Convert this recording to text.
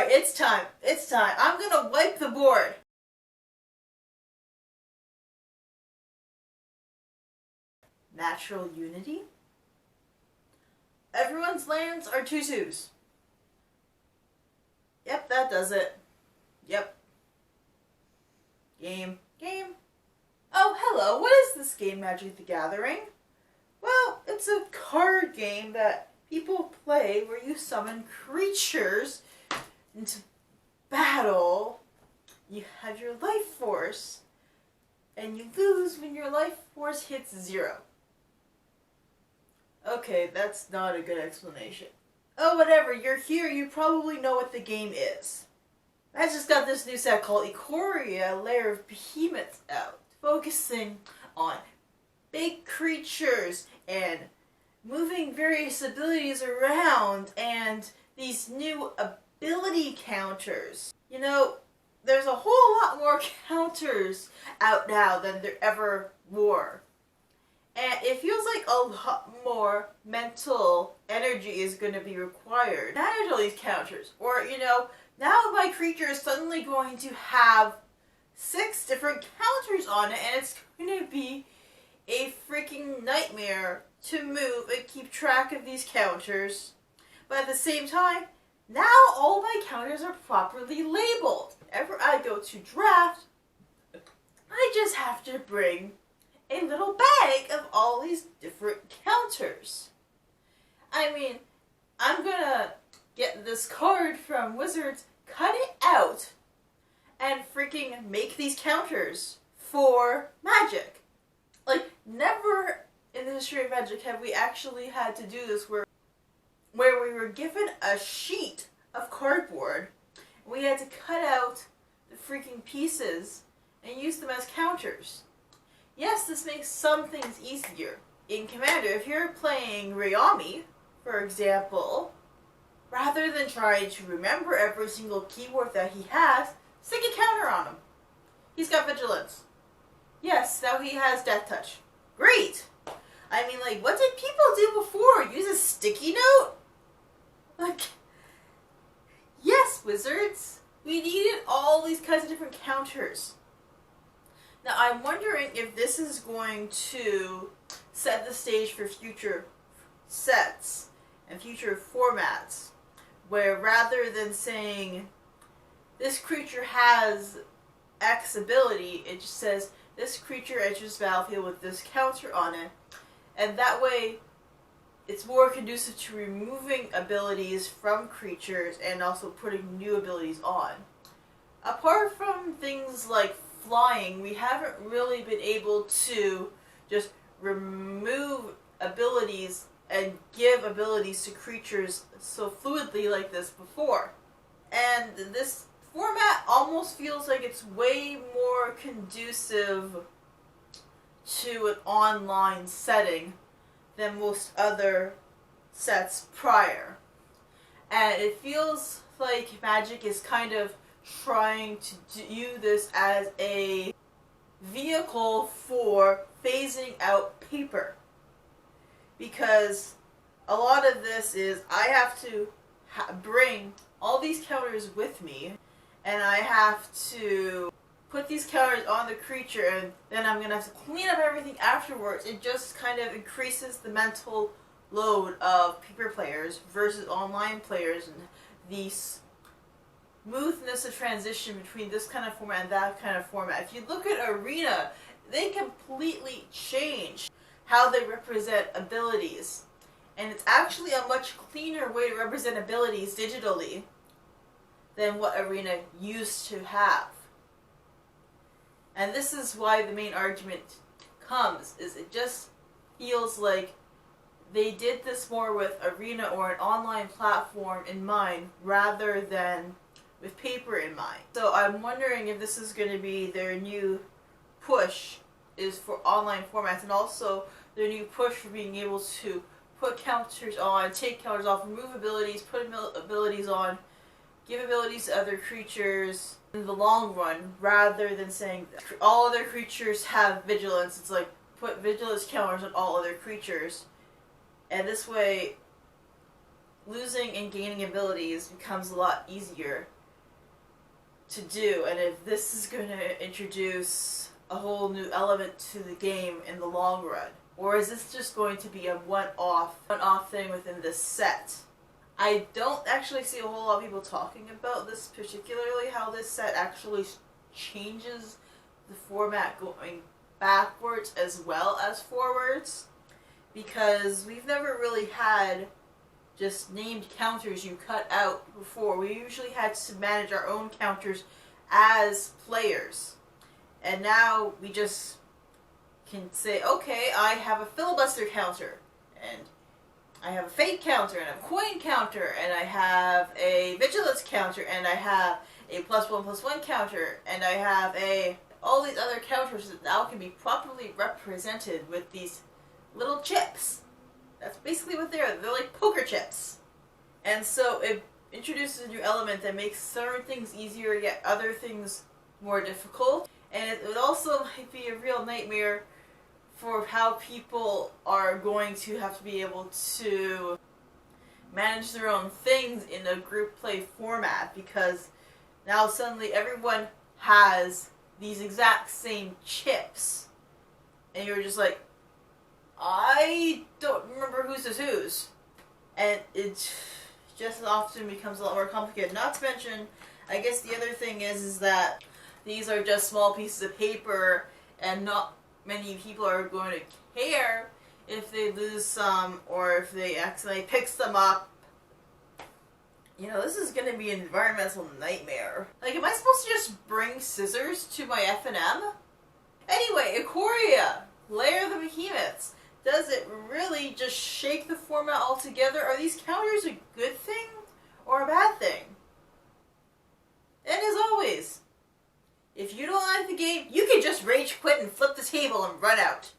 Alright, it's time. It's time. I'm gonna wipe the board. Natural unity? Everyone's lands are 2/2s. Yep, that does it. Yep. Game. Oh, hello. What is this game, Magic the Gathering? Well, it's a card game that people play where you summon creatures into battle. You have your life force, and you lose when your life force hits 0. Okay, that's not a good explanation. Oh, whatever, you're here, you probably know what the game is. I just got this new set called Ikoria Lair of Behemoths out, focusing on big creatures and moving various abilities around and these new ability counters. You know, there's a whole lot more counters out now than there ever were. And it feels like a lot more mental energy is going to be required to manage all these counters. Or, you know, now my creature is suddenly going to have 6 different counters on it, and it's going to be a freaking nightmare to move and keep track of these counters. But at the same time, now all my counters are properly labeled. Whenever I go to draft, I just have to bring a little bag of all these different counters. I mean, I'm gonna get this card from Wizards, cut it out, and freaking make these counters for Magic. Like, never in the history of Magic have we actually had to do this where we were given a sheet of cardboard, and we had to cut out the freaking pieces and use them as counters. Yes, this makes some things easier. In Commander, if you're playing Rayami, for example, rather than trying to remember every single keyword that he has, stick a counter on him. He's got Vigilance. Yes, now he has Death Touch. Great! I mean, like, what did people do before? Use a sticky note? Like, yes, Wizards. We needed all these kinds of different counters. Now, I'm wondering if this is going to set the stage for future sets and future formats, where rather than saying, this creature has X ability, it just says, this creature enters the battlefield with this counter on it, and that way, it's more conducive to removing abilities from creatures and also putting new abilities on. Apart from things like flying, we haven't really been able to just remove abilities and give abilities to creatures so fluidly like this before. And this format almost feels like it's way more conducive to an online setting than most other sets prior. And it feels like Magic is kind of trying to do this as a vehicle for phasing out paper. Because a lot of this is, I have to bring all these counters with me, and I have to put these counters on the creature, and then I'm going to have to clean up everything afterwards. It just kind of increases the mental load of paper players versus online players, and the smoothness of transition between this kind of format and that kind of format. If you look at Arena, they completely changed how they represent abilities. And it's actually a much cleaner way to represent abilities digitally than what Arena used to have. And this is why the main argument comes, is it just feels like they did this more with Arena or an online platform in mind rather than with paper in mind. So I'm wondering if this is going to be their new push is for online formats, and also their new push for being able to put counters on, take counters off, remove abilities, put abilities on, give abilities to other creatures in the long run, rather than saying all other creatures have vigilance. It's like, put vigilance counters on all other creatures. And this way, losing and gaining abilities becomes a lot easier. to do, and if this is going to introduce a whole new element to the game in the long run. Or is this just going to be a one-off thing within this set? I don't actually see a whole lot of people talking about this, particularly how this set actually changes the format going backwards as well as forwards, because we've never really had just named counters you cut out before. We usually had to manage our own counters as players, and now we just can say, okay, I have a filibuster counter, and I have a fate counter, and a coin counter, and I have a vigilance counter, and I have a +1/+1 counter, and I have all these other counters that now can be properly represented with these little chips. That's basically what they are. They're like poker chips. And so it introduces a new element that makes certain things easier, yet other things more difficult. And it also might be a real nightmare for how people are going to have to be able to manage their own things in a group play format, because now suddenly everyone has these exact same chips, and you're just like, I don't remember whose is whose, and it just often becomes a lot more complicated. Not to mention, I guess the other thing is that these are just small pieces of paper, and not many people are going to care if they lose some or if they accidentally pick some up. You know, this is going to be an environmental nightmare. Like, am I supposed to just bring scissors to my F&M? Anyway, Ikoria Lair of the Behemoths. Does it really just shake the format altogether? Are these counters a good thing or a bad thing? And as always, if you don't like the game, you can just rage quit and flip the table and run out.